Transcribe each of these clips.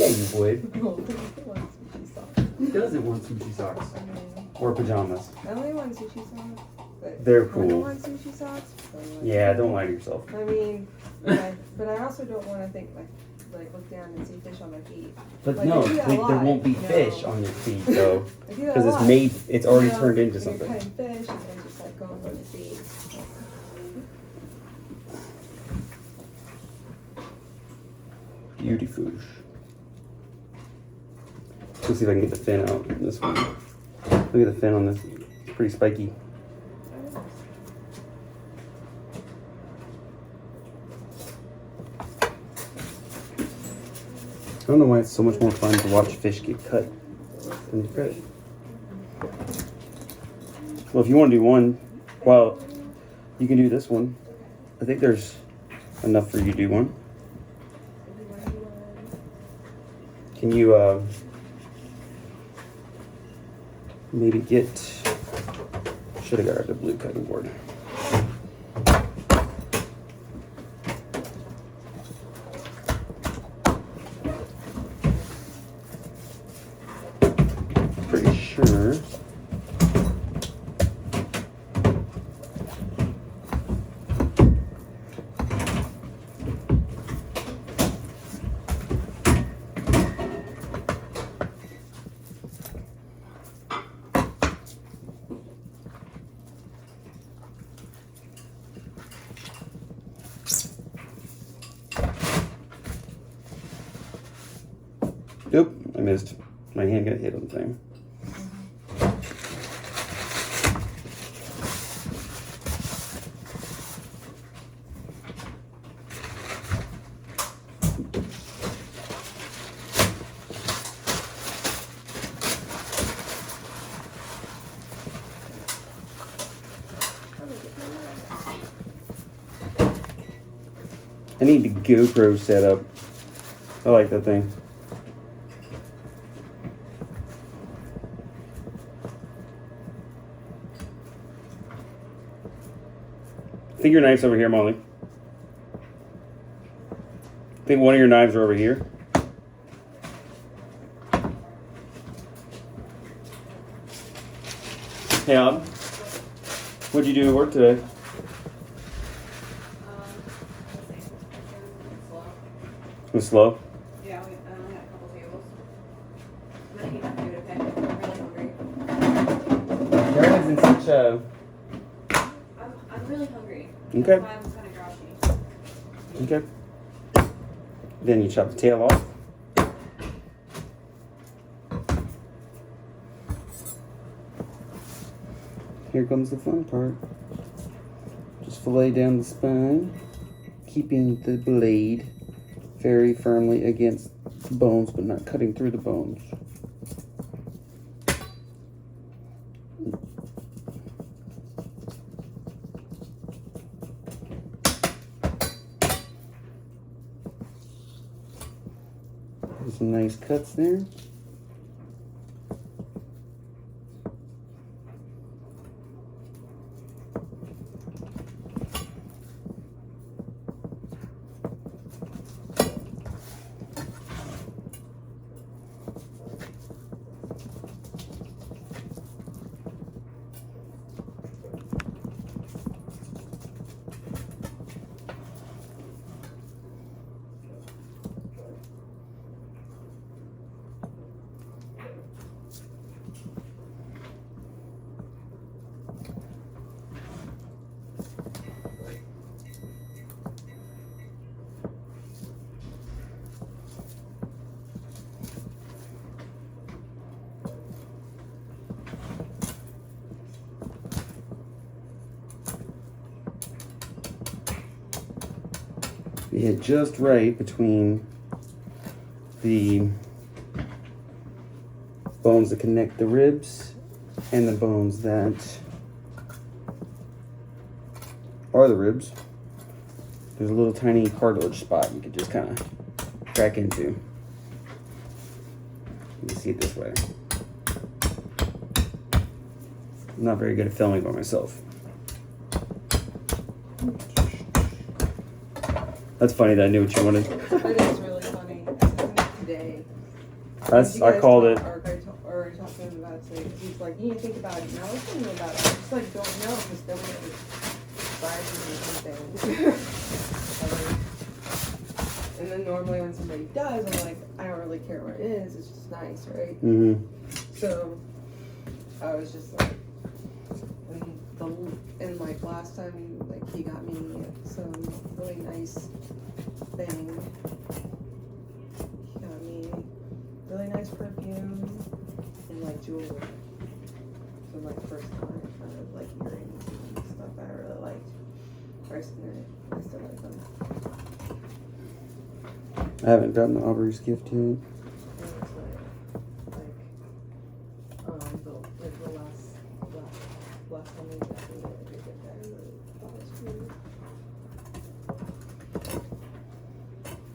Yeah, you would. No, I want sushi socks. Who doesn't want sushi socks? I mean, Or pajamas? I only want sushi socks. But They're I cool. don't want sushi socks. Yeah, don't lie to yourself. I mean, but I also don't want to think like look down and see fish on my feet. But Like, no, I do that a there lot, won't be you know. fish on your feet though. I do that a Because it's lot. made, it's already You know, turned into when something. You're cutting fish and then just like going on the feet. Beauty fish. Let's see if I can get the fin out. This one. Look at the fin on this. It's pretty spiky. I don't know why it's so much more fun to watch fish get cut than to fish. Well, if you want to do one, well, you can do this one. I think there's enough for you to do one. Can you maybe get, should have grabbed a blue cutting board. Pretty sure. Nope, I missed. My hand got hit on the thing. I need the GoPro set up. I like that thing. I think your knife's over here, Molly. I think one of your knives are over here. Hey, Ab. What'd you do at work today? It was slow? Yeah, we only had a couple tables. I'm gonna eat my food, okay? I'm really hungry. Everyone's in such a... I'm really hungry. Okay. That's why I'm kind of grouchy. Okay. Then you chop the tail off. Here comes the fun part. Just fillet down the spine, keeping the blade very firmly against the bones, but not cutting through the bones. There's some nice cuts there. We hit just right between the bones that connect the ribs and the bones that are the ribs. There's a little tiny cartilage spot you could just kind of crack into. You can see it this way. I'm not very good at filming by myself. That's funny that I knew what you wanted. That is really funny. I did it today. I called it. Or I talked to him about it today, because he's like, you need to think about it. And I was thinking about it. I just like don't know, because nobody ever buys me anything. And then normally when somebody does, I'm like, I don't really care what it is. It's just nice, right? Mm-hmm. So I was just like, and like last time, he got me some really nice thing. He got me really nice perfume and like jewelry. So like first time kind of like earrings and stuff that I really liked. I still like them. I haven't gotten Aubrey's gift yet. And it's the last time we got me a good gift that I really thought was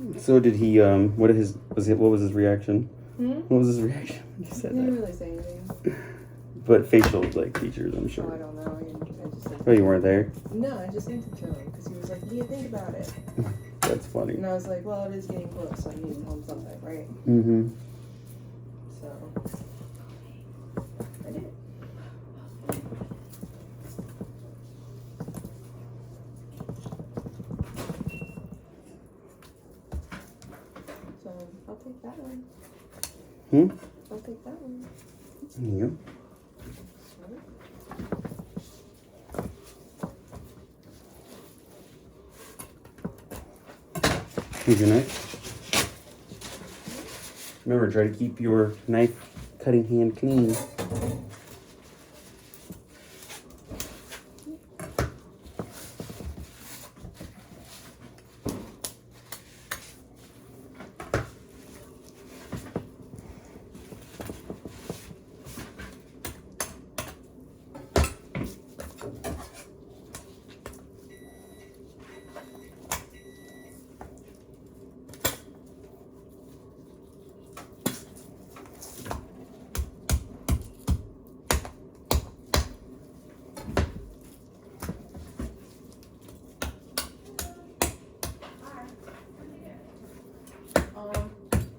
cool. So did he? What was his reaction? What was his reaction when you He said didn't that? really say anything. But facial features, I'm Oh, I sure. don't know. I just said, Oh, you weren't there? no, I just sent it to him because he was like, "What do you think about it?" That's funny. And I was like, "Well, it is getting close, so I need to tell him something, right?" Mm-hmm. So I did. So I'll take that one. I'll take that one. There you go. Here's your knife. Remember, try to keep your knife cutting hand clean.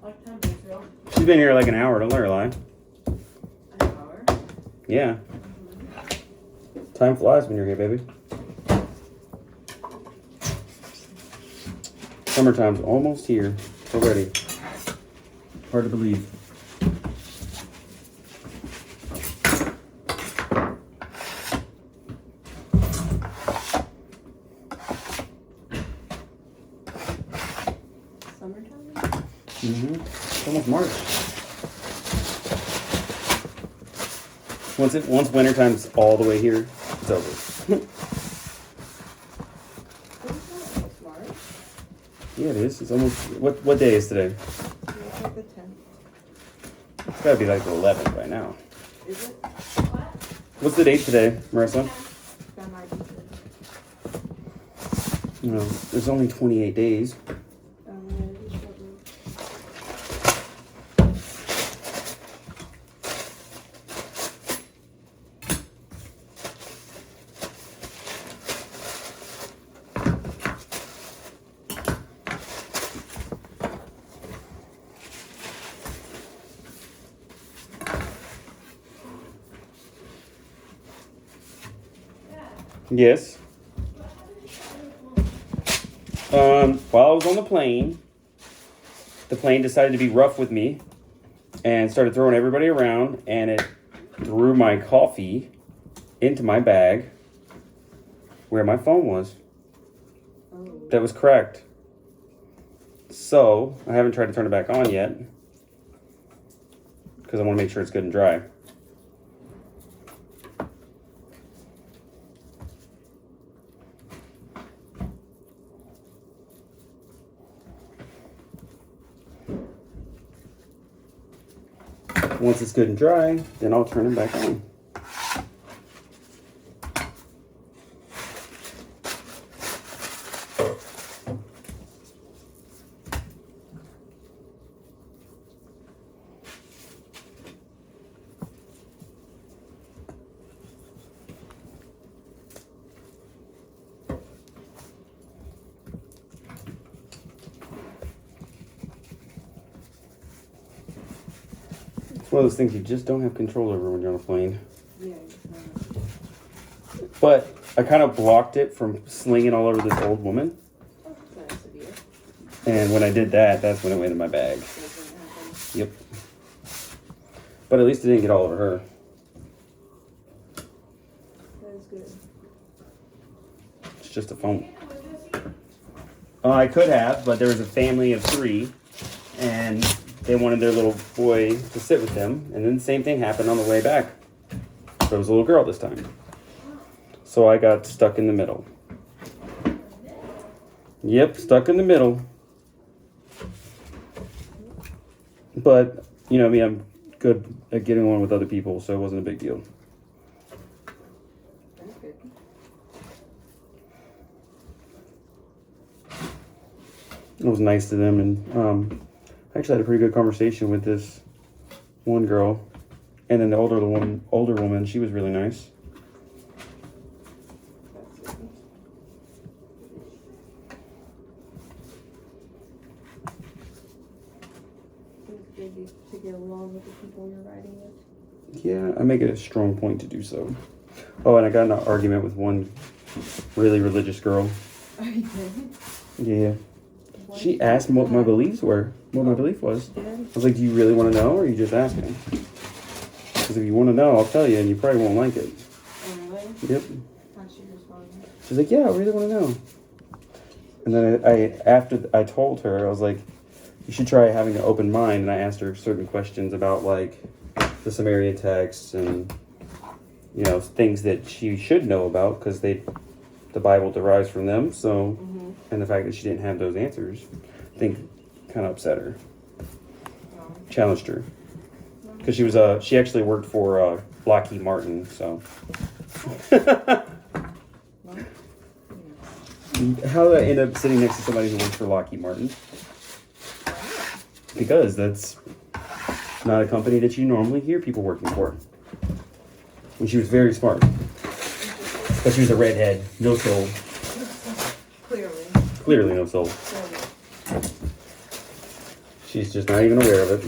What time is it? She's been here like an hour, don't let her lie. An hour? Yeah. Time flies when you're here, baby. Summertime's almost here already. Hard to believe. Summertime? Mm-hmm. It's almost March. Once wintertime's all the way here, it's over. It's March. Yeah, it is. It's almost. What day is today? It's like the 10th. It's gotta be like the 11th by now. Is it? What's the date today, Marissa? That might be true. No, there's only 28 days. Yes. While I was on the plane decided to be rough with me and started throwing everybody around, and it threw my coffee into my bag where my phone was. That was cracked. So, I haven't tried to turn it back on yet because I want to make sure it's good and dry. Once it's good and dry, then I'll turn it back on. one of those things you just don't have control over when you're on a plane. Yeah, exactly. But I kind of blocked it from slinging all over this old woman. Oh, that's nice of you. And when I did that, that's when it went in my bag. Doesn't happen. Yep. But at least it didn't get all over her. That is good. It's just a phone. I could have, but there was a family of 3, and they wanted their little boy to sit with them. And then the same thing happened on the way back. There was a little girl this time. So I got stuck in the middle. Yep, stuck in the middle. But, you know me, I'm good at getting along with other people, so it wasn't a big deal. That's good. I was nice to them, and I actually had a pretty good conversation with this one girl. And then the older woman, she was really nice. That's good. It's good to get along with the people you're riding with. Yeah, I make it a strong point to do so. Oh, and I got in an argument with one really religious girl. Are you kidding? Yeah. She asked me what my beliefs were, what my belief was. Did? I was like, do you really want to know, or are you just asking? Because if you want to know, I'll tell you, and you probably won't like it. Oh, really? Yep. How'd she respond? She's like, yeah, I really want to know. And then after I told her, I was like, you should try having an open mind. And I asked her certain questions about, like, the Sumerian texts and, you know, things that she should know about, because the Bible derives from them. So, and the fact that she didn't have those answers, I think, kind of upset her. Oh. Challenged her. Because she actually worked for Lockheed Martin, so. How did I end up sitting next to somebody who works for Lockheed Martin? Because that's not a company that you normally hear people working for. And she was very smart. But she was a redhead, no soul. Clearly. Clearly no soul. Clearly. She's just not even aware of it.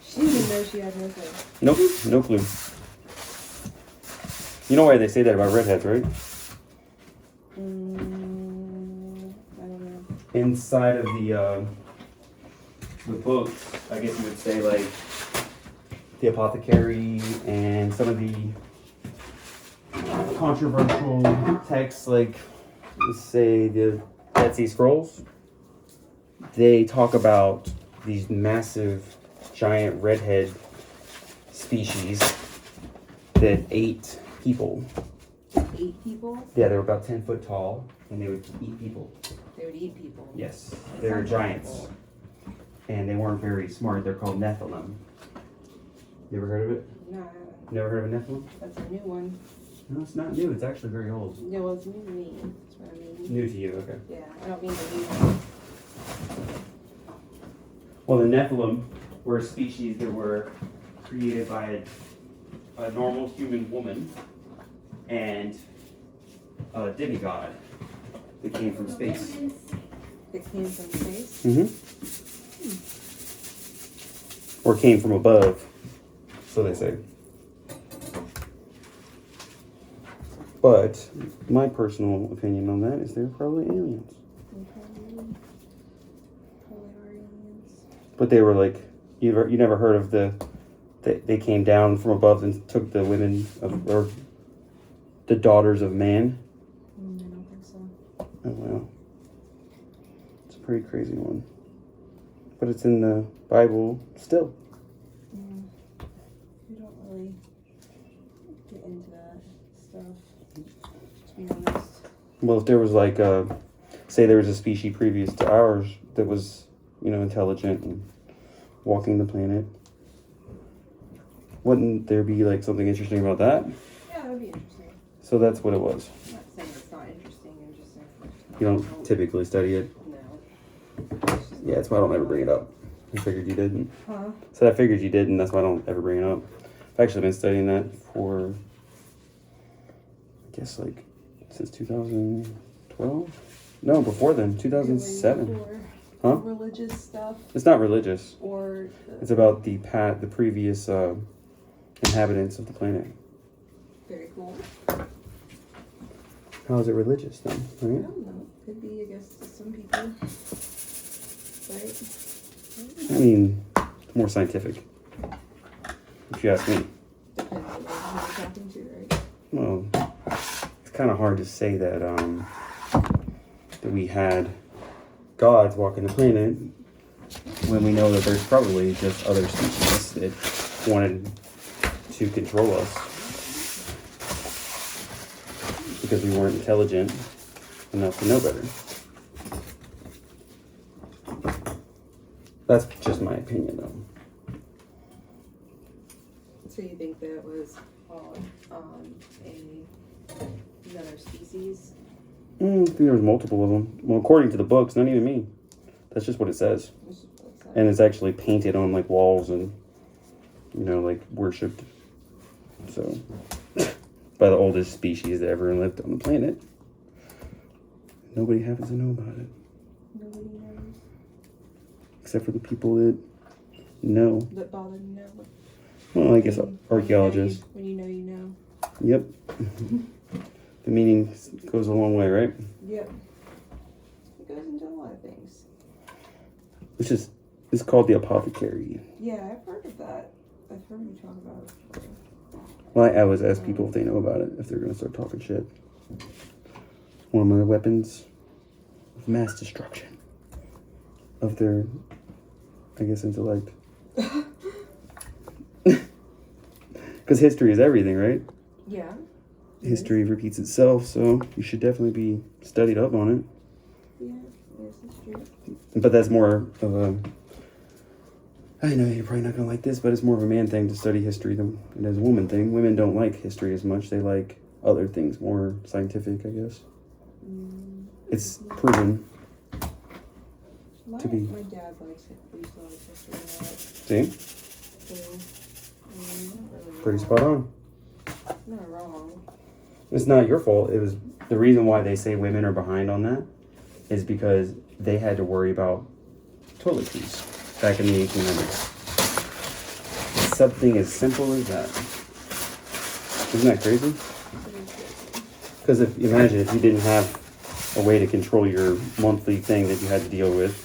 She didn't know she had no clue. Nope, no clue. You know why they say that about redheads, right? I don't know. Inside of the books, I guess you would say, like, the apothecary and some of the controversial texts, like, let's say the Dead Sea Scrolls, they talk about these massive, giant redhead species that ate people. 8 people? Yeah, they were about 10 foot tall, and they would eat people. They would eat people. Yes, they were giants. And they weren't very smart. They're called Nephilim. You ever heard of it? No, I haven't. Never heard of a Nephilim? That's a new one. No, it's not new. It's actually very old. Yeah, well, it's new to me. That's what I mean. New to you, okay. Yeah, I don't mean to be. Well, the Nephilim were a species that were created by a normal human woman and a demigod that came from space. It came from space? Mm-hmm. Or came from above, so they say. But my personal opinion on that is they're probably aliens. Probably are aliens. But they were like, you never heard of they came down from above and took the women of, or the daughters of man. I don't think so. Oh wow, it's a pretty crazy one. But it's in the Bible still. Yeah. We don't really get into that stuff, to be honest. Well, if there was like say there was a species previous to ours that was, you know, intelligent and walking the planet, wouldn't there be like something interesting about that? Yeah, that would be interesting. So that's what it was. I'm not saying it's not interesting, I'm just saying. You don't typically study it. No. Yeah, that's why I don't ever bring it up. I figured you didn't. Huh? So I figured you did, and that's why I don't ever bring it up. I've actually been studying that for, I guess, like, since 2012? No, before then, 2007. Huh? religious stuff It's not religious. or It's about the previous inhabitants of the planet. very cool. How is it religious then? I Right? don't know. Could be, I guess, to some people. Right? I mean, it's more scientific. If you ask me. Depends on who you're talking to, right? Well, it's kind of hard to say that that we had gods walking the planet when we know that there's probably just other species that wanted to control us because we weren't intelligent enough to know better. That's just my opinion, though. So you think that was all another species? I think there was multiple of them. Well, according to the books, not even me. That's just what it says. And it's actually painted on like walls and, like worshipped. So, by the oldest species that ever lived on the planet. Nobody happens to know about it. Nobody knows. Except for the people that know. That bother to know. Well, I guess archaeologists. When you know, you know. Yep. The meaning goes a long way, right? Yep. It goes into a lot of things. It's called the apothecary. Yeah, I've heard of that. I've heard you talk about it before. Well, I always ask people if they know about it, if they're going to start talking shit. One of the weapons of mass destruction of their, I guess, intellect. Because history is everything, right? Yeah. History repeats itself, so you should definitely be studied up on it. Yeah, yes, that's true. But that's more of a, I know you're probably not going to like this, but it's more of a man thing to study history than it is a woman thing. Women don't like history as much. They like other things, more scientific, I guess. It's proven to be. My dad likes it. We used to like history a lot. See? So, not really Pretty wrong. spot on. Not wrong. It's not your fault. It was the reason why they say women are behind on that is because they had to worry about toiletries back in the 1800s. Something as simple as that. Isn't that crazy? Because imagine if you didn't have a way to control your monthly thing that you had to deal with.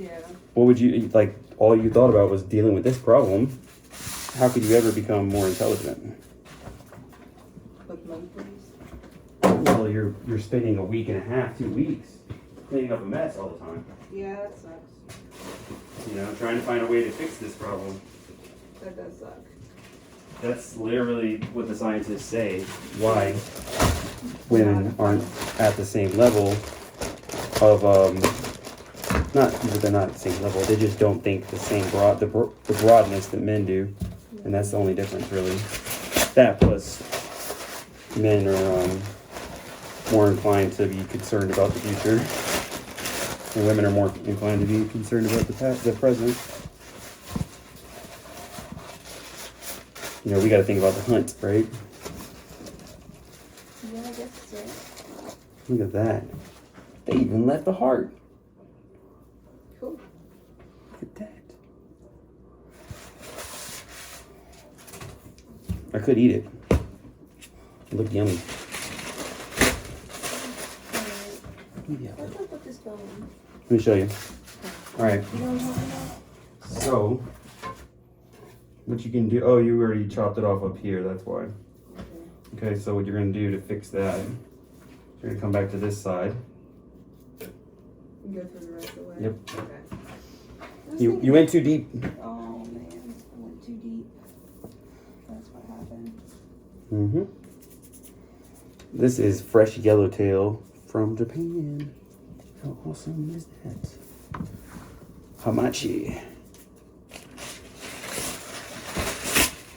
Yeah. What would you, like, all you thought about was dealing with this problem. How could you ever become more intelligent? With monthlies? Well, you're spending a week and a half, 2 weeks, cleaning up a mess all the time. Yeah, that sucks. Trying to find a way to fix this problem. That does suck. That's literally what the scientists say, why women aren't at the same level of, not that they're not at the same level, they just don't think the same the broadness that men do. And that's the only difference, really. That plus men are more inclined to be concerned about the future. And women are more inclined to be concerned about the present. We got to think about the hunt, right? Yeah, I guess so. Look at that. They even left the heart. Cool. Look at that. I could eat it. It looked yummy. Yeah. Where do I put this bone? Let me show you. All right. You don't know So, what you can do, oh, you already chopped it off up here, that's why. Okay, so what you're going to do to fix that, you're going to come back to this side. Go through the rest of the way? Yep. Okay. You went too deep. Oh, man. I went too deep. That's what happened. Mm-hmm. This is fresh yellowtail from Japan. How awesome is that? Hamachi.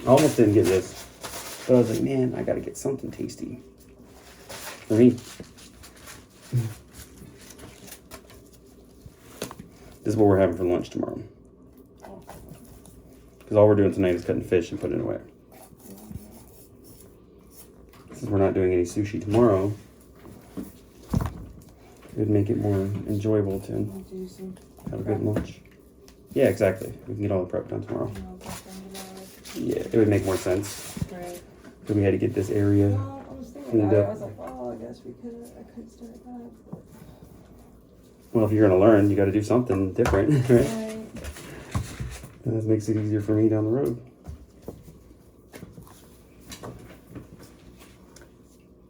I almost didn't get this, but I was like, man, I gotta get something tasty for me. This is what we're having for lunch tomorrow. Because all we're doing tonight is cutting fish and putting it away. Since we're not doing any sushi tomorrow, it would make it more enjoyable to I'll do some Have a good lunch. Yeah, exactly. We can get all the prep done tomorrow. Yeah, it would make more sense. Right. If we had to get this area. Well, I was thinking cleaned about it. up. I was like, well, I guess I could start that. Well, if you're gonna learn, you got to do something different, right? Right. And that makes it easier for me down the road.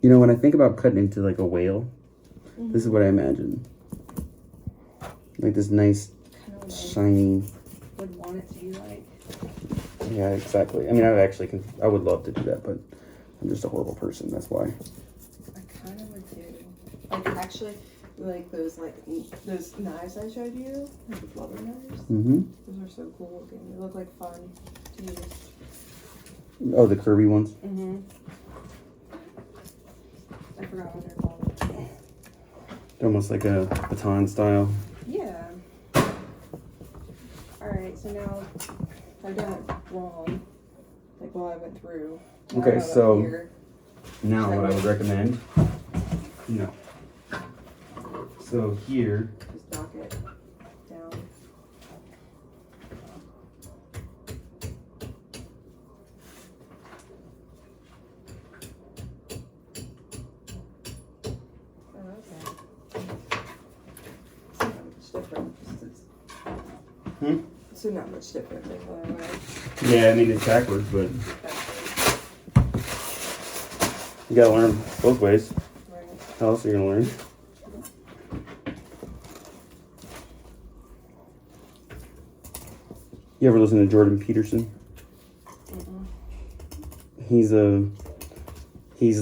You know, when I think about cutting into like a whale, this is what I imagine. Like this nice, Kind of shiny. would want it to be like. Yeah, exactly. I mean, I would love to do that, but I'm just a horrible person. That's why. I kind of would too. Like actually, like those knives I showed you, like the blubber knives. Mm-hmm. Those are so cool looking. They look like fun to use. Oh, the curvy ones. Mm-hmm. I forgot what they're called. They're almost like a baton style. Yeah. Alright, so now I've done it wrong. Like while I went through. Now Okay, I got up so here. now what I would recommend, no. So here, Just knock it down. Oh, okay. It's not much different. So not much different than what I went. yeah, I mean it's backwards, but you gotta learn both ways. Right. How else are you gonna learn? You ever listen to Jordan Peterson? He's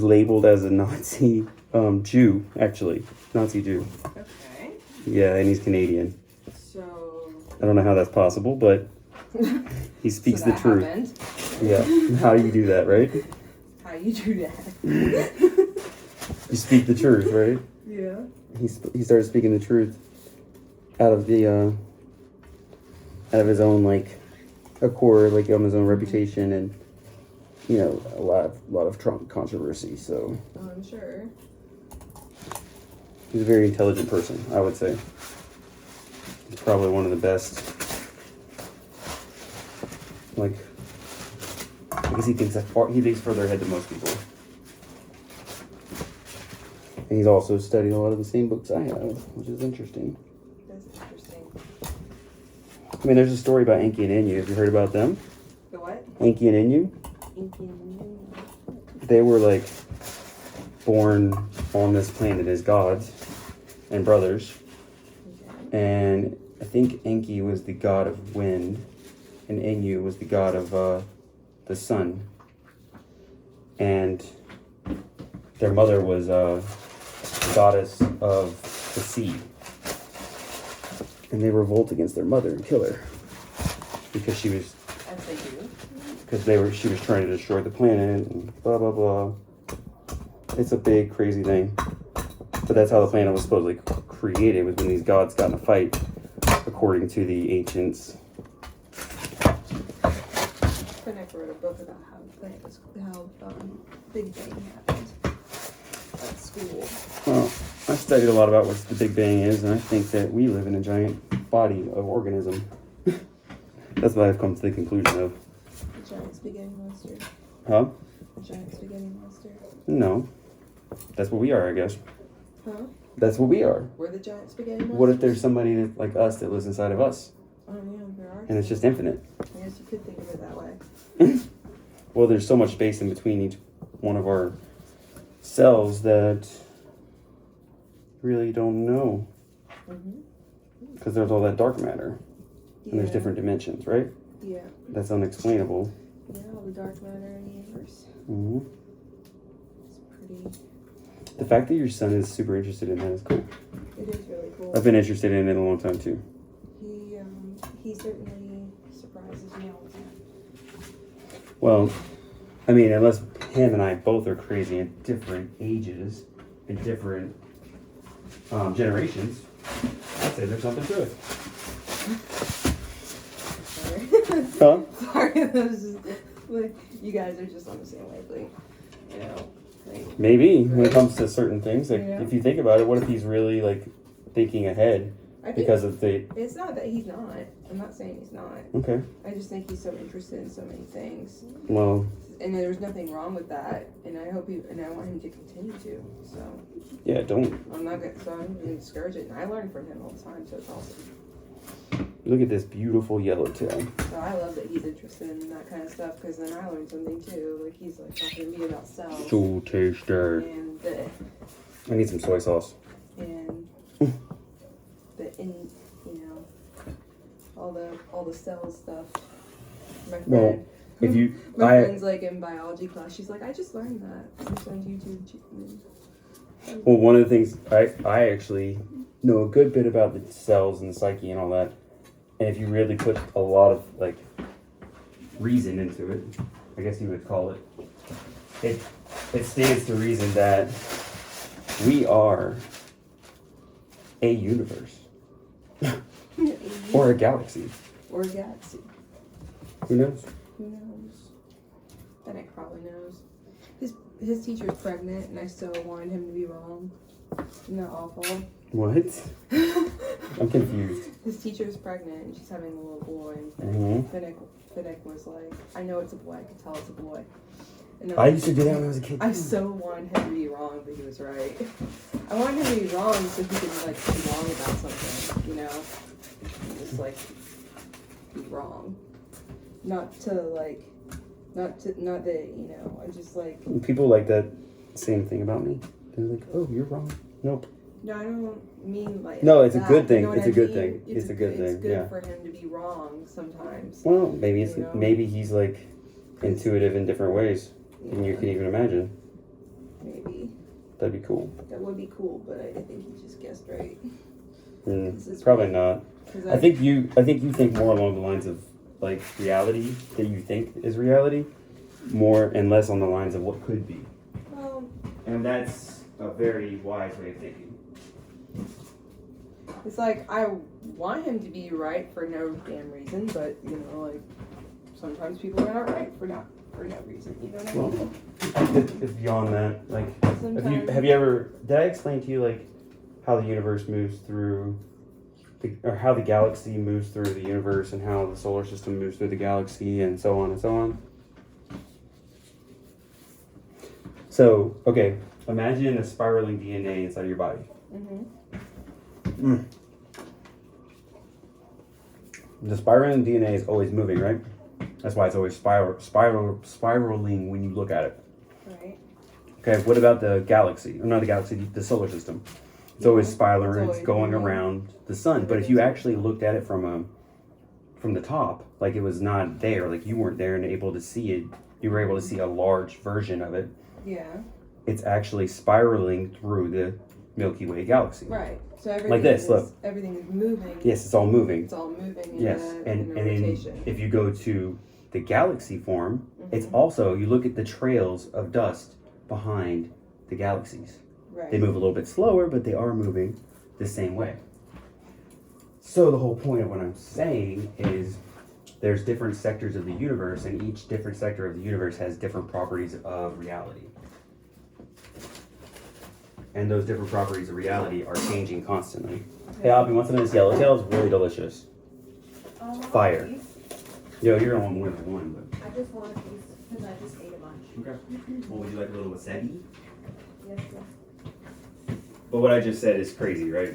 labeled as a Nazi Jew, actually. Nazi Jew. Okay. Yeah, and he's Canadian. So. I don't know how that's possible, but he speaks So the that truth. happened. Yeah. How do you do that, right? How you do that? You speak the truth, right? Yeah. He started speaking the truth out of his own like accord, like on his own reputation, and you know a lot of Trump controversy. So Oh, I'm sure. he's a very intelligent person, I would say. He's probably one of the best. Like, I guess he thinks further ahead than most people. And he's also studied a lot of the same books I have, which is interesting. That's interesting. I mean, there's a story about Enki and Inu. Have you heard about them? The what? Enki and Inu? They were like born on this planet as gods and brothers. Okay. And I think Enki was the god of wind, and Inu was the god of the sun. And their mother was the goddess of the sea. And they revolt against their mother and kill her because she was As they do. she was trying to destroy the planet and blah blah blah. It's a big crazy thing. But that's how the planet was supposedly created, was when these gods got in a fight, according to the ancients. Connect wrote a book about how Big Bang happened at school. Well, I studied a lot about what the Big Bang is, and I think that we live in a giant body of organism. That's what I've come to the conclusion of. The giant spaghetti monster. Huh? The giant spaghetti monster. No. That's what we are, I guess. Huh? That's what we are. We're the giant spaghetti monster. What if there's somebody like us that lives inside of us, Oh yeah, there are. and it's just infinite? I guess you could think of it that way. Well, there's so much space in between each one of our cells that really don't know, because there's all that dark matter, and there's different dimensions, right? Yeah. That's unexplainable. Yeah, all the dark matter in the universe. Hmm. It's pretty. The fact that your son is super interested in that is cool. It is really cool. I've been interested in it a long time too. He certainly surprises me all the time. Well, I mean, unless him and I both are crazy at different ages and different generations, I'd say there's something to it. Sorry. Huh? Sorry, that was just like you guys are just on the same wavelength. You know, like Maybe when it comes to certain things, like Yeah. if you think about it, what if he's really like thinking ahead I think because of the. it's not that he's not. I'm not saying he's not. Okay. I just think he's so interested in so many things. Well. And there's nothing wrong with that, and I hope and I want him to continue to. So. Yeah, don't. I'm not gonna discourage it, and I learn from him all the time, so it's awesome. Look at this beautiful yellowtail. So I love that he's interested in that kind of stuff, because then I learn something too. Like he's like talking to me about cells. So tasty. And the I need some soy sauce. and all the cell stuff. My friend. Well, if you, My friend's like in biology class. She's like, I just learned that. Just on YouTube. Well, one of the things I actually know a good bit about the cells and the psyche and all that, and if you really put a lot of like reason into it, I guess you would call it, it stands to reason that we are a universe or a galaxy. Or a galaxy. Who knows? Who knows? Fennec probably knows. His teacher's pregnant, and I still wanted him to be wrong. Isn't that awful? What? I'm confused. His teacher's pregnant, and she's having a little boy. Mhm. Fennec was like, I know it's a boy. I can tell it's a boy. And I used to do that when I was a kid. I so wanted him to be wrong, but he was right. I wanted him to be wrong so he could like be wrong about something, you know? And just like be wrong. Not that, you know, I just like. People like that same thing about me. They're like, oh, you're wrong. Nope. No, I don't mean like. No, it's a that, good thing. you know what It's I a good mean? thing. It's a good thing. It's good Yeah. for him to be wrong sometimes. Well, maybe it's You know? maybe he's like intuitive in different ways than you Yeah, can even imagine. maybe. That'd be cool. That would be cool, but I think he just guessed right. This is Probably not. 'Cause I think you think more along the lines of like reality that you think is reality, more and less on the lines of what could be. Well, And that's a very wise way of thinking. it's like I want him to be right for no damn reason, but you know, like sometimes people are not right for no reason. You know what I Well, mean? it's beyond that. Like, Sometimes. have you ever? Did I explain to you like how the universe moves through, or how the galaxy moves through the universe, and how the solar system moves through the galaxy, and so on and so on? So, okay, imagine a spiraling DNA inside your body. Mm-hmm. The spiraling DNA is always moving, right? That's why it's always spiraling when you look at it. Right. Okay, what about the galaxy? Or not the galaxy, the solar system. It's always spiraling, it's going around the sun. But if you actually looked at it from the top, like it was not there, like you weren't there and able to see it, you were able to see a large version of it. Yeah. It's actually spiraling through the Milky Way galaxy. Right. So everything Like this, look. Everything is moving. Yes, it's all moving. It's all moving. Yes, in and a then rotation. if you go to the galaxy form, it's also, you look at the trails of dust behind the galaxies. Right. They move a little bit slower, but they are moving the same way. So the whole point of what I'm saying is there's different sectors of the universe, and each different sector of the universe has different properties of reality. And those different properties of reality are changing constantly. Hey, Abby, want some of this yellowtail? It's really delicious. Fire. Yo, you're gonna want more than one, but. I just want a piece because I just ate a bunch. Okay. Well, would you like a little wasabi? Yes, yes. But what I just said is crazy, right?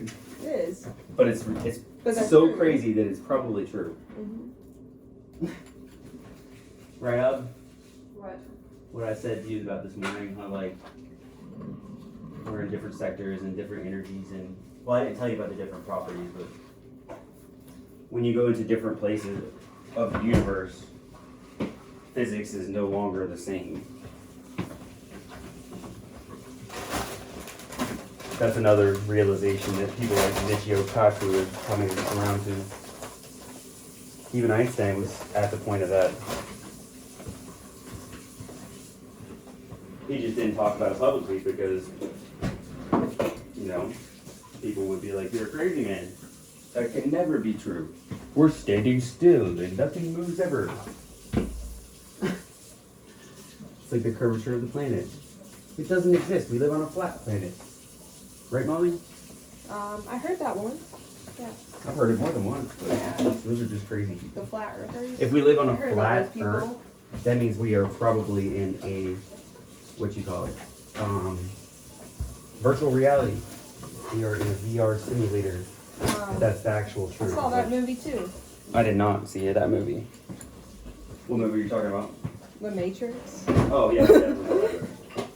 It is. But it's But that's so true. crazy that it's probably true. Mm-hmm. Right, Ab? What? What I said to you about this morning, how like we're in different sectors and different energies, and well, I didn't tell you about the different properties, but when you go into different places of the universe, physics is no longer the same. That's another realization that people like Michio Kaku are coming around to. Even Einstein was at the point of that. He just didn't talk about it publicly because, you know, people would be like, you're a crazy man. That can never be true. We're standing still and nothing moves ever. It's like the curvature of the planet. It doesn't exist. We live on a flat planet. Right, Molly? I heard that one. Yeah. I've heard it more than once. But Yeah. those are just crazy. The flat earthers. If we live on I a heard about flat those Earth, people. that means we are probably in a what you call it, virtual reality. We are in a VR simulator. That's the actual I truth. saw that movie too. I did not see it, that movie. What movie are you talking about? The Matrix. Oh yeah, I definitely saw that movie.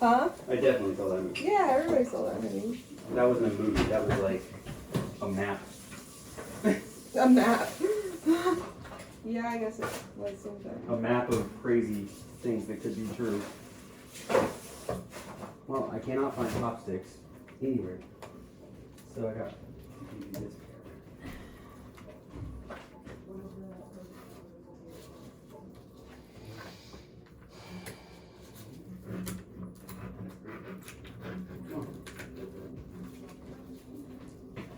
Huh? I definitely saw that movie. Yeah, everybody saw that movie. That wasn't a movie. That was like a map. A map. Yeah, I guess it was something. A map of crazy things that could be true. Well, I cannot find chopsticks anywhere. So I got to do this.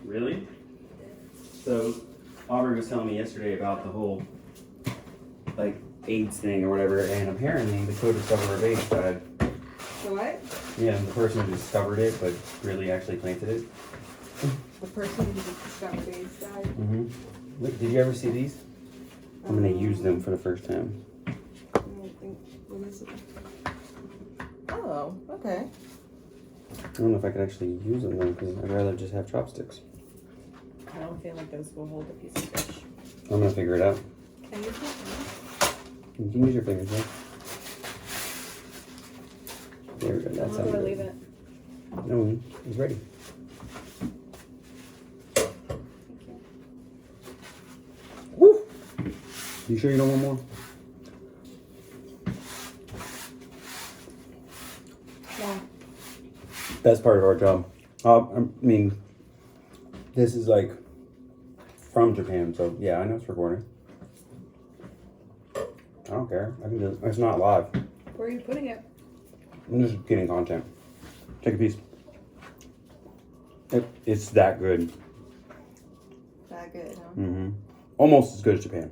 Really? So Aubrey was telling me yesterday about the whole like AIDS thing or whatever, and apparently the co-discoverer of AIDS died. The what? Yeah, the person who discovered it, but really actually planted it. The person who discovered AIDS died. Mm-hmm. Look, did you ever see these? I'm gonna use them for the first time. I don't think. What is it? Oh, okay. I don't know if I could actually use them though, because I'd rather just have chopsticks. I don't feel like those will hold a piece of fish. I'm gonna figure it out. Can you put You can use your fingers, yeah. There we go. That's how Where do I leave it? No, he's ready. Thank you. Woo! You sure you don't want more? Yeah. That's part of our job. I mean, this is like from Japan, so yeah, I know it's recording. I don't care. I can do it. It's not live. Where are you putting it? I'm just getting content. Take a piece. It's that good. That good, huh? Mm-hmm. Almost as good as Japan.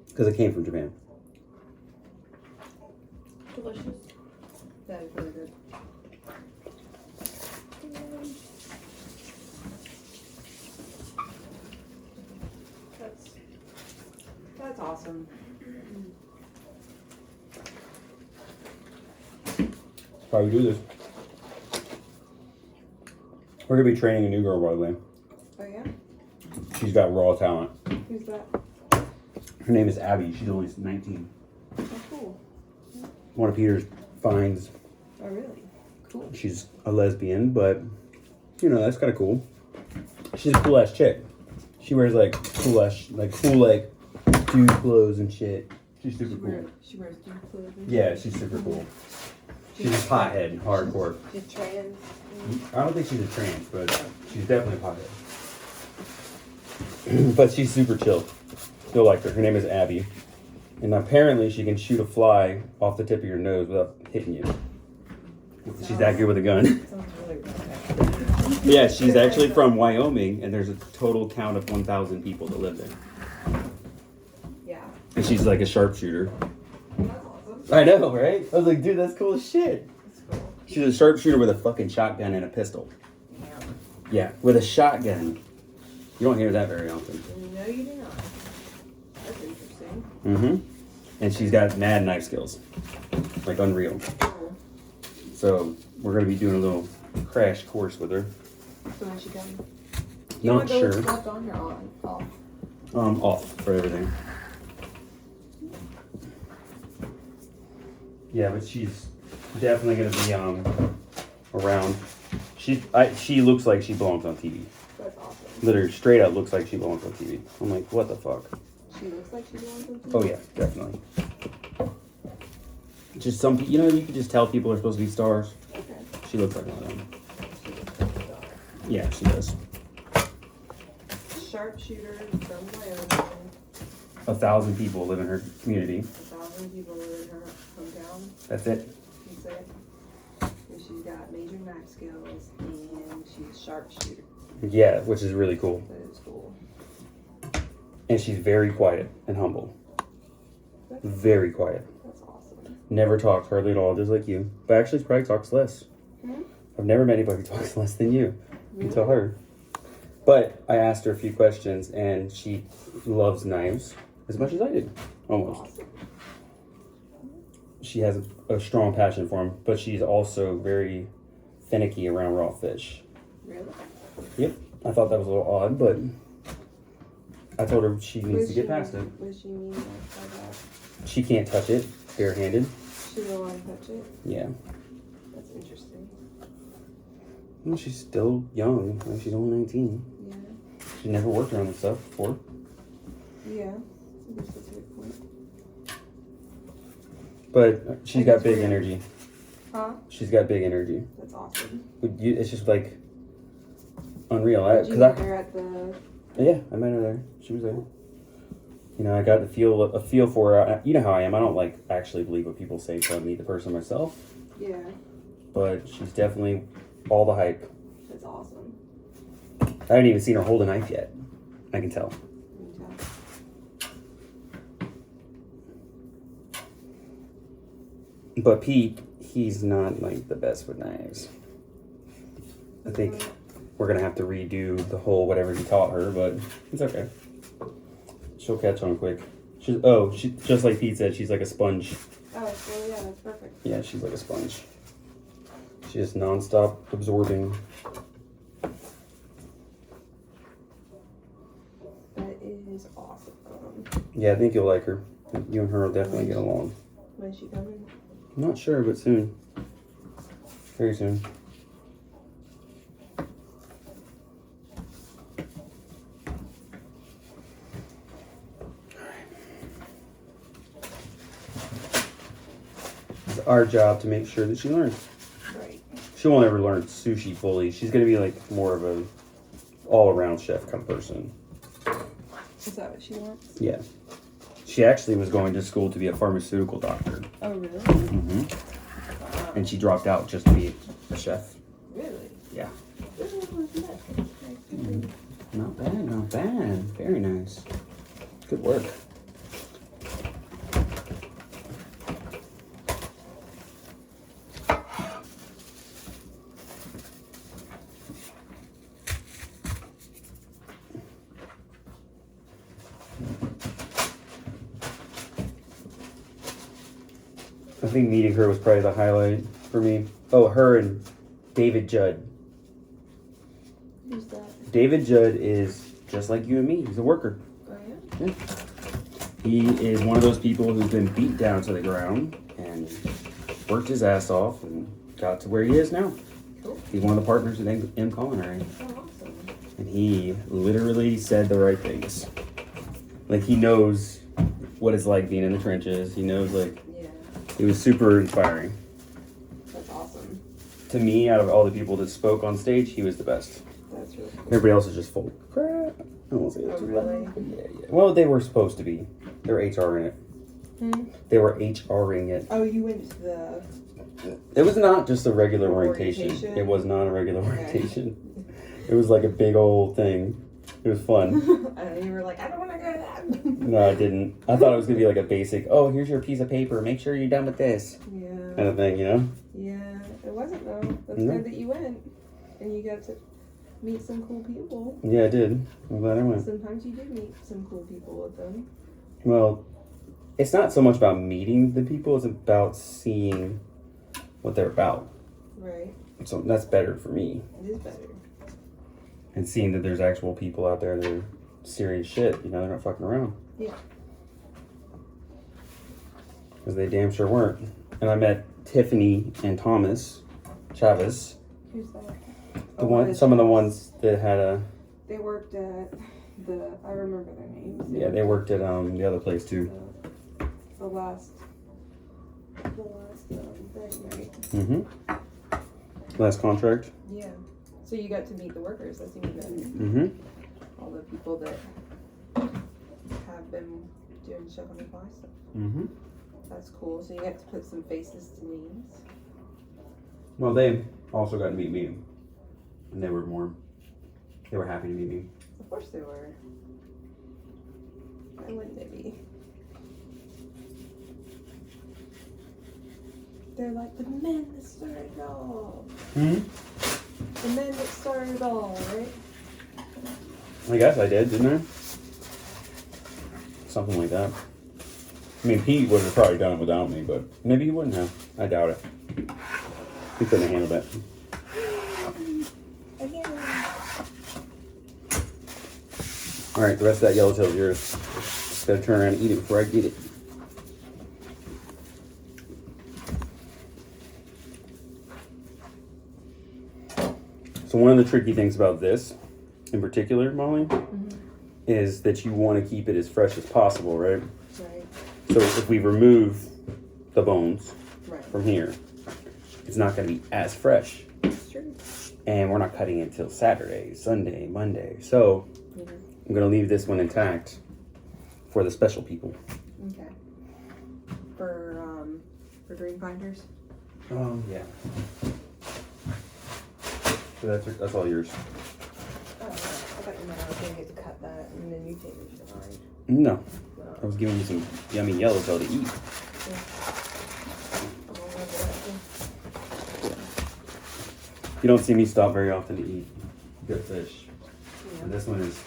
Because it came from Japan. Delicious. That is really good. That's awesome. That's why we do this. We're going to be training a new girl, by the way. Oh, yeah? She's got raw talent. Who's that? Her name is Abby. She's only 19. Oh, cool. One of Peter's finds. Oh, really? Cool. She's a lesbian, but, you know, that's kind of cool. She's a cool-ass chick. She wears, like, cool, dude clothes and shit. She's super cool. She wears dude clothes? Yeah, she's super cool. She's a pothead, hardcore. She's trans. I don't think she's a trans, but she's definitely a pothead. But she's super chill. You'll like her. Her name is Abby. And apparently she can shoot a fly off the tip of your nose without hitting you. She's that good with a gun. Sounds really romantic. Yeah, she's actually from Wyoming, and there's a total count of 1,000 people that live there. Yeah. And she's like a sharpshooter. That's awesome. I know, right? I was like, dude, that's cool as shit. That's cool. She's a sharpshooter with a fucking shotgun and a pistol. Yeah. Yeah, with a shotgun. You don't hear that very often. No, you do not. That's interesting. Mm-hmm. And she's got mad knife skills. Like unreal. Cool. So we're gonna be doing a little crash course with her. So when she comes? Not sure. Left on or on? Off? Off for everything. Yeah, but she's definitely gonna be around. She looks like she belongs on TV. That's awesome. Literally straight up looks like she belongs on TV. I'm like, what the fuck? She looks like she belongs on TV? Oh yeah, definitely. Just some, you know, you can just tell people are supposed to be stars. Okay. She looks like one of them. She looks like a dog. Yeah, she does. Sharpshooter from Wyoming. 1,000 people live in her community. 1,000 people live in her hometown. That's it. You said. And she's got major knife skills and she's a sharpshooter. Yeah, which is really cool. That is cool. And she's very quiet and humble. Very quiet. That's awesome. Never talks hardly at all, just like you. But actually, she probably talks less. Hmm? I've never met anybody who talks less than you. Really? Until her. But I asked her a few questions, and she loves knives as much as I did, almost. Awesome. She has a strong passion for them, but she's also very finicky around raw fish. Really? Yep. I thought that was a little odd, but I told her she needs to get past it. What does she mean by that? She can't touch it barehanded. She don't want to touch it? Yeah. That's interesting. Well, she's still young. Like, she's only 19. Yeah. She never worked around this stuff before. Yeah. I guess that's a good point. But she's got big energy. Huh? She's got big energy. That's awesome. It's just like unreal. Did you meet her at the... Yeah, I met her there. She was there. You know, I got a feel for her. You know how I am. I don't like actually believe what people say until I meet the person myself. Yeah. But she's definitely all the hype. That's awesome. I haven't even seen her hold a knife yet. I can tell. You can tell. But Pete, he's not like the best with knives. I think we're gonna have to redo the whole whatever he taught her, but it's okay. She'll catch on quick. She just like Pete said, she's like a sponge. Oh, well, yeah, that's perfect. Yeah, she's like a sponge. She's just nonstop absorbing. That is awesome. Yeah, I think you'll like her. You and her will definitely get along. When is she coming? I'm not sure, but soon. Very soon. It's our job to make sure that she learns. Right. She won't ever learn sushi fully. She's gonna be like more of a all-around chef kind of person. Is that what she wants? Yeah. She actually was going to school to be a pharmaceutical doctor. Oh, really? Mm-hmm. And she dropped out just to be a chef. Really? Yeah. Mm-hmm. Not bad, not bad. Very nice. Good work. I think meeting her was probably the highlight for me. Oh, her and David Judd. Who's that? David Judd is just like you and me. He's a worker. Oh, yeah? Yeah. He is one of those people who's been beat down to the ground and worked his ass off and got to where he is now. Cool. He's one of the partners at M Culinary. Oh, awesome. And he literally said the right things. Like, he knows what it's like being in the trenches. He knows, like, Yeah. it was super inspiring. That's awesome. To me, out of all the people that spoke on stage, he was the best. That's really cool. Everybody else is just full of crap. I won't say that Oh, too really? loud. Yeah. Well, they were supposed to be. They were HRing it. Hmm? They were HRing it. Oh, you went to the... It was not just a regular orientation. Orientation? It was not a regular Okay. orientation. It was like a big old thing. It was fun. And you were like, I don't want to go to that. No, I didn't. I thought it was going to be like a basic, oh, here's your piece of paper. Make sure you're done with this. Yeah. Kind of thing, you know? Yeah. It wasn't, though. That's No. good that you went. And you got to meet some cool people. Yeah, I did. I'm glad I went. Sometimes you do meet some cool people with them. Well, it's not so much about meeting the people. It's about seeing what they're about. Right. So that's better for me. It is better. And seeing that there's actual people out there that are serious shit. You know, they're not fucking around. Yeah. Because they damn sure weren't. And I met Tiffany and Thomas Chavez. Who's that? Some of the ones that had a... They worked at the... I remember their names. Yeah, they worked at the other place too. The last thing, right? Mm-hmm. Last contract. Yeah. So you got to meet the workers. That's even better. Mm-hmm. All the people that have been doing stuff on the fly stuff. Mm-hmm. That's cool. So you get to put some faces to names. Well, they also got to meet me. And they were happy to meet me. Of course they were. Why wouldn't they be? They're like the men that started it all. Hmm? The men that started it all, right? I guess I did, didn't I? Something like that. I mean, Pete would have probably done it without me, but maybe he wouldn't have. I doubt it. He couldn't have handled it. All right, the rest of that yellowtail is yours. Just gotta turn around and eat it before I get it. So one of the tricky things about this, in particular, Molly, is that you want to keep it as fresh as possible, right? Right. So if we remove the bones Right. from here, it's not going to be as fresh. That's true. And we're not cutting it until Saturday, Sunday, Monday. So I'm going to leave this one intact for the special people. Okay. For dream finders. Yeah. So that's all yours. Oh, I thought you meant I was gonna get to cut that and then you take it to mine. No, I was giving you some yummy yellowtail to eat. You don't see me stop very often to eat good fish. Yeah. And this one is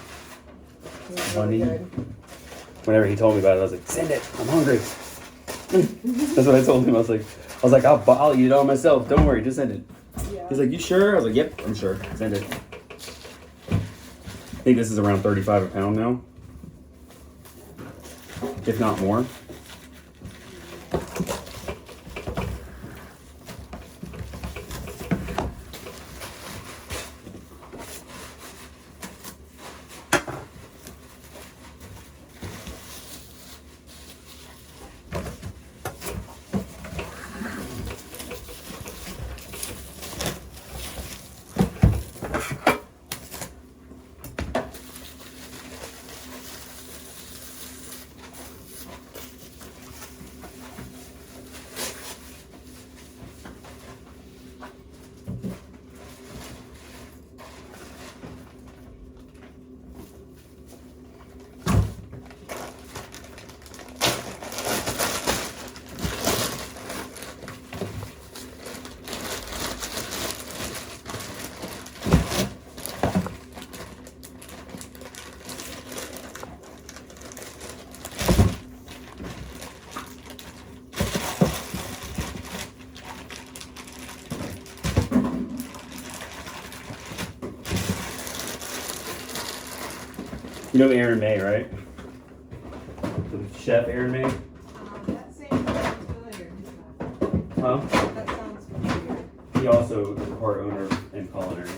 It's one to really eat. good. Whenever he told me about it, I was like, send it, I'm hungry. That's what I told him. I was like, I'll eat it all myself. Don't worry, just send it. Yeah. He's like, you sure? I was like, yep, I'm sure. Send it. I think this is around 35 a pound now, if not more. You know Aaron May, right? The chef Aaron May? That sounds familiar. Huh? That sounds familiar. He also is a part owner and culinary.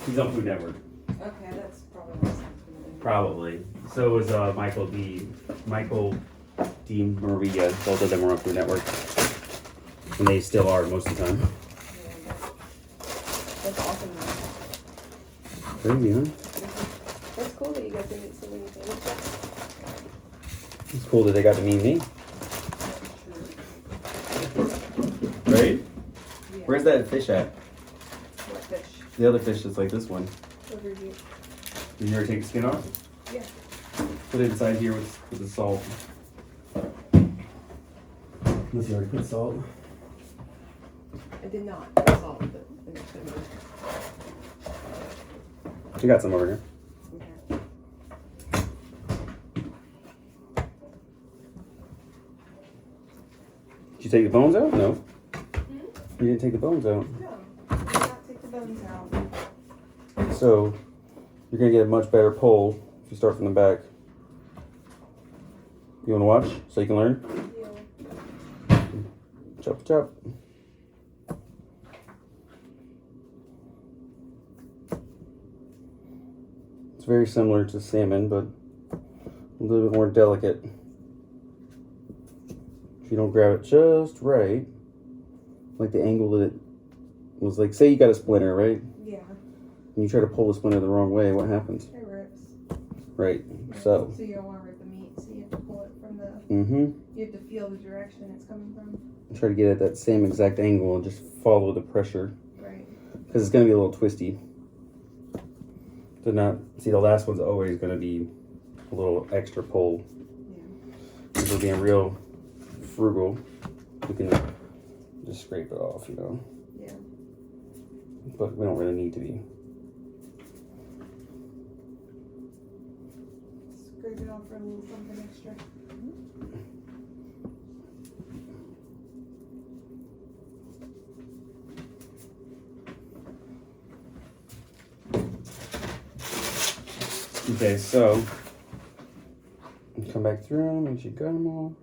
He's on Food Network. Okay, that's probably what sounds familiar. Probably. So is Michael D. Maria. Both of them are on Food Network. And they still are most of the time. Yeah, that's awesome. Crazy, huh? That's cool that you got to meet so many things. It's cool that they got to meet me. Right? Yeah. Where's that fish at? What fish? The other fish that's like this one. Over here. Did you ever take the skin off? Yeah. Put it inside here with the salt. Unless you already put salt. I did not. That's all. But I'm just gonna move. You got some over here. Okay. Did you take the bones out? No. You didn't take the bones out. No, I did not take the bones out. So you're gonna get a much better pull if you start from the back. You wanna watch so you can learn? Yeah. Chop chop. It's very similar to salmon, but a little bit more delicate. If you don't grab it just right, like the angle that it was like, say you got a splinter, right? Yeah. And you try to pull the splinter the wrong way, what happens? It rips. Right, so. So you don't want to rip the meat, so you have to pull it from the. Mm-hmm. You have to feel the direction it's coming from. Try to get at that same exact angle and just follow the pressure. Right. Because it's going to be a little twisty. To not, see, the last one's always going to be a little extra pull. Yeah. If we're being real frugal, we can just scrape it off, you know. Yeah. But we don't really need to be. for a little something extra. Okay, so come back through, make sure you got them all.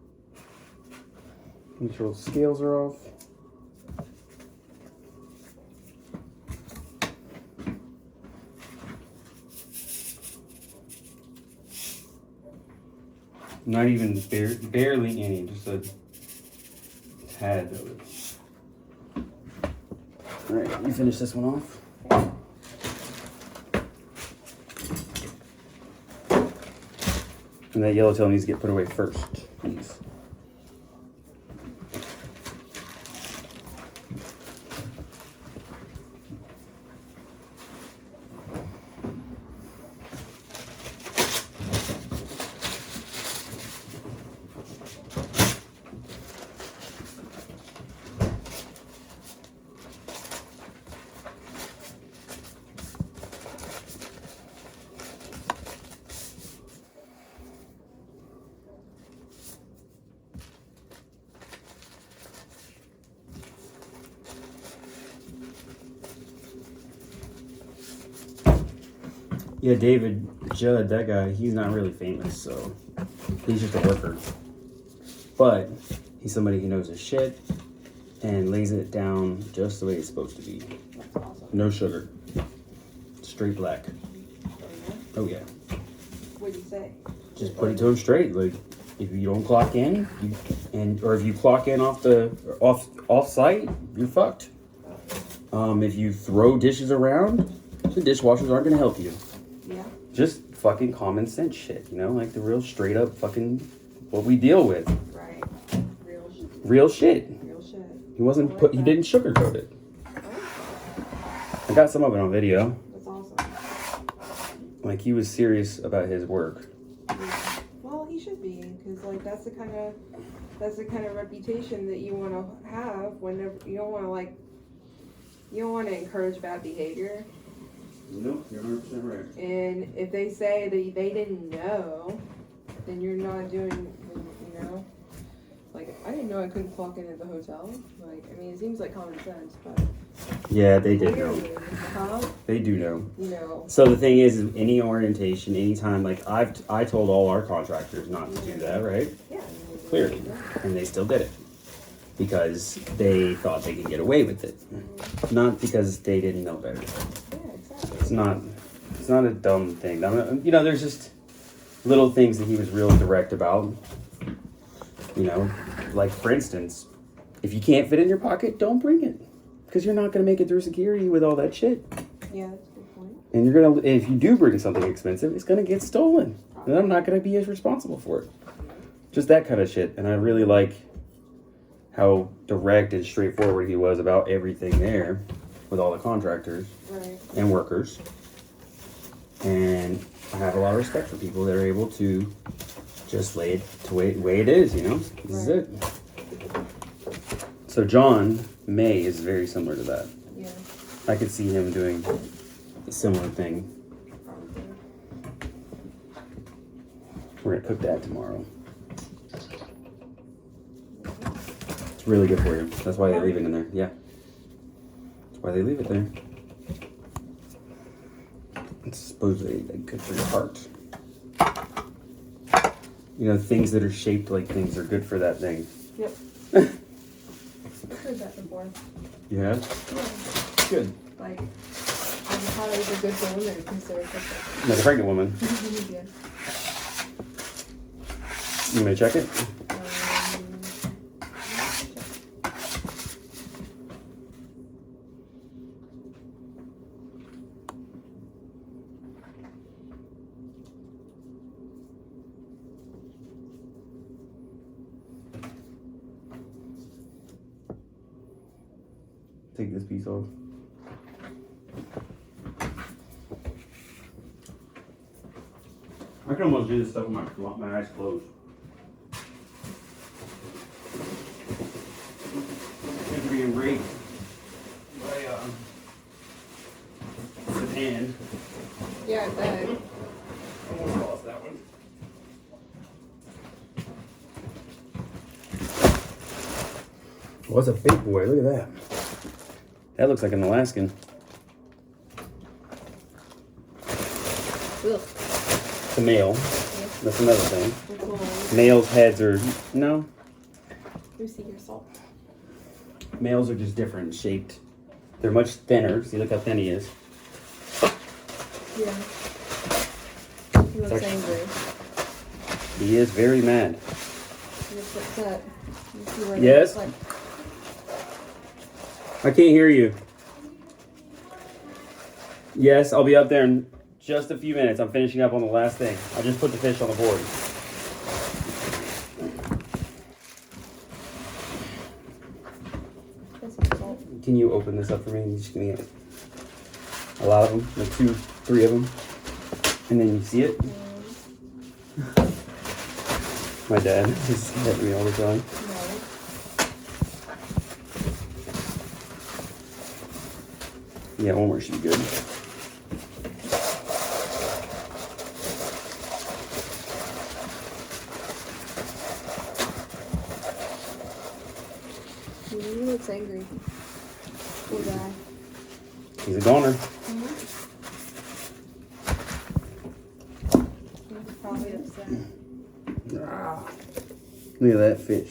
Make sure the scales are off. Not even barely any, just a tad of it. All right, you finish this one off. And that yellowtail needs to get put away first, please. Yeah, David Judd, that guy, he's not really famous, so he's just a worker. But he's somebody who knows his shit and lays it down just the way it's supposed to be. That's awesome. No sugar. Straight black. Oh yeah. What'd you say? Just put it to him straight. Like, if you don't clock in, or if you clock in off site, you're fucked. If you throw dishes around, the dishwashers aren't gonna help you. Yeah. Just fucking common sense shit, you know, like the real straight up fucking what we deal with. Right. Real shit. Real shit. Real shit. He didn't sugarcoat it. I got some of it on video. That's awesome. Like, he was serious about his work. Yeah. Well, he should be, because like that's the kind of reputation that you want to have whenever you don't want to encourage bad behavior. Nope, you're 100% right. And if they say that they didn't know, then you're not doing, you know. Like, I didn't know I couldn't clock in at the hotel. Like, I mean, it seems like common sense, but Yeah, they did know. clearly, huh? They do know. You know. So the thing is, any orientation, anytime, like I told all our contractors not to do that, right? Yeah. Clearly, and they still did it because they thought they could get away with it, not because they didn't know better. Yeah, exactly. It's not a dumb thing. I mean, you know, there's just little things that he was real direct about. You know, like for instance, if you can't fit in your pocket, don't bring it, because you're not gonna make it through security with all that shit. Yeah, that's a good point. And you're gonna, if you do bring something expensive, it's gonna get stolen, and I'm not gonna be as responsible for it. Just that kind of shit. And I really like how direct and straightforward he was about everything there with all the contractors Right. and workers. And I have a lot of respect for people that are able to just lay it to way it is, you know? This is it. So John May is very similar to that. Yeah. I could see him doing a similar thing. Probably. We're gonna cook that tomorrow. It's really good for you. That's why they leave it in there. Yeah. That's why they leave it there. It's supposedly like, good for your heart. You know, things that are shaped like things are good for that thing. Yep. I've heard that before. You have? Yeah. Good. Like, avocados are good for women because they're good. Like a pregnant woman. Yeah. You want me to check it? Take this piece off. I can almost do this stuff with my eyes closed. After being raped by the hand. Yeah, I bet. Almost lost that one. What's a big boy? Look at that. That looks like an Alaskan. Ugh. It's a male. That's another thing. Cool. Males' heads are, no. Let me see your salt. Males are just different shaped. They're much thinner. See, look how thin he is. Yeah. He looks angry. He is very mad. He looks upset. You see where Yes? Like, I can't hear you. Yes, I'll be up there in just a few minutes. I'm finishing up on the last thing. I just put the fish on the board. that's some salt. Can you open this up for me? You just give me a lot of them, like 2, 3 of them. And then you see it. My dad is hitting me all the time. No. Yeah, one more should be good. He looks angry. Poor guy. He's a goner. He's probably upset. Look at that fish.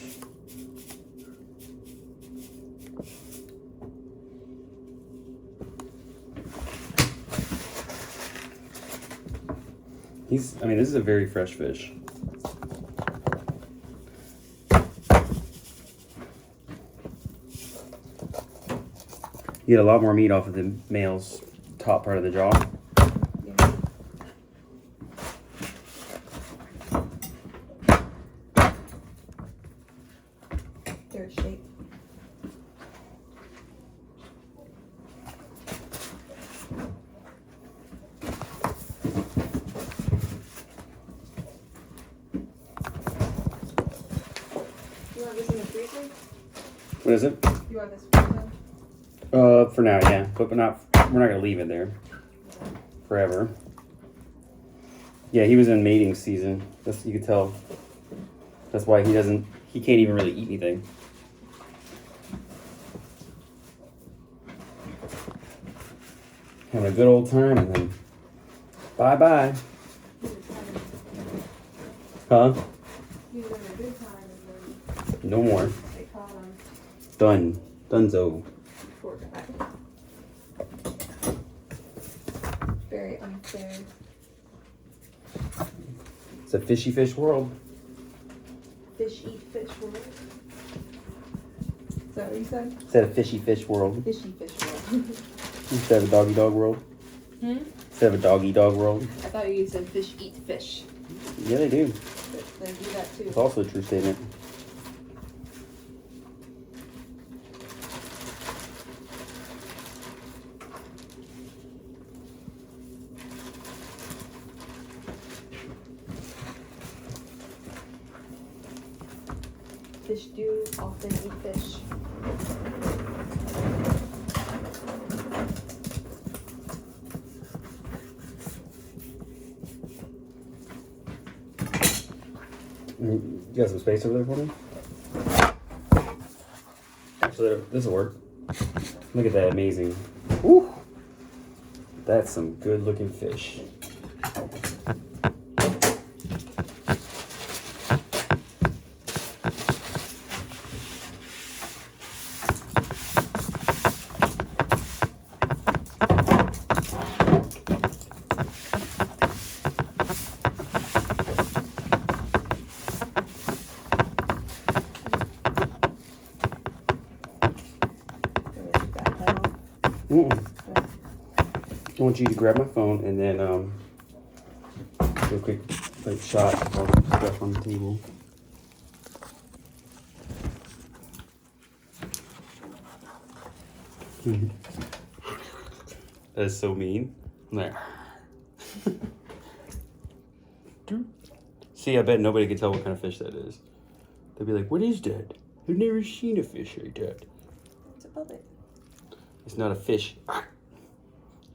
I mean, this is a very fresh fish. You get a lot more meat off of the male's top part of the jaw. Their shape. You want this in the freezer? What is it? You want this freezer? For now, yeah. But we're not gonna leave it there forever. Yeah, he was in mating season. You could tell. That's why he can't even really eat anything. Having a good old time and then bye-bye. Huh? He was having a good time and then No more. they caught him. Done. Dunzo. Poor guy. Very unfair. It's a fishy fish world. Fish eat fish world. Is that what you said? It's a fishy fish world. Fishy fish world. Instead of a doggy dog world. Instead of a doggy dog world. I thought you said fish eat fish. Yeah, they do. But they do that too. It's also a true statement. Fish do often eat fish. You got some space over there for me? Actually, this will work. Look at that, amazing. Woo! That's some good looking fish. I want you to grab my phone and then do a quick shot of all the stuff on the table. That is so mean. I'm like, see, I bet nobody can tell what kind of fish that is. They'd be like, what is that? I've never seen a fish like that. It's above it. It's not a fish.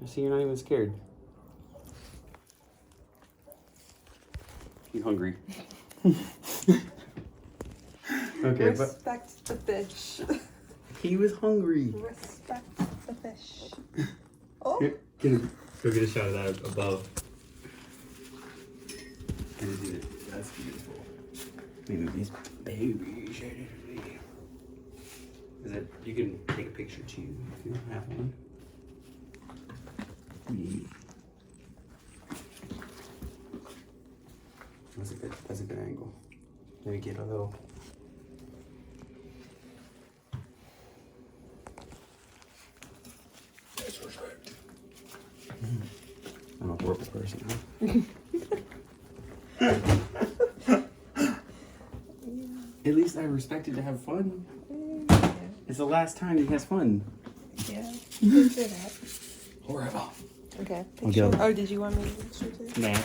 I see, you're not even scared. You hungry? Okay, Respect the fish. He was hungry. Respect the fish. Oh, Here, go get a shot of that above. That's beautiful. Maybe these babies. Is it? You can take a picture too if you don't have one. That's a good angle. Maybe get a little. Disrespect. I'm a horrible person, huh? At least I respected to have fun. yeah. It's the last time he has fun. Yeah. You can say that. Horrible. Okay. I'll get Oh, did you want me to picture too? Nah.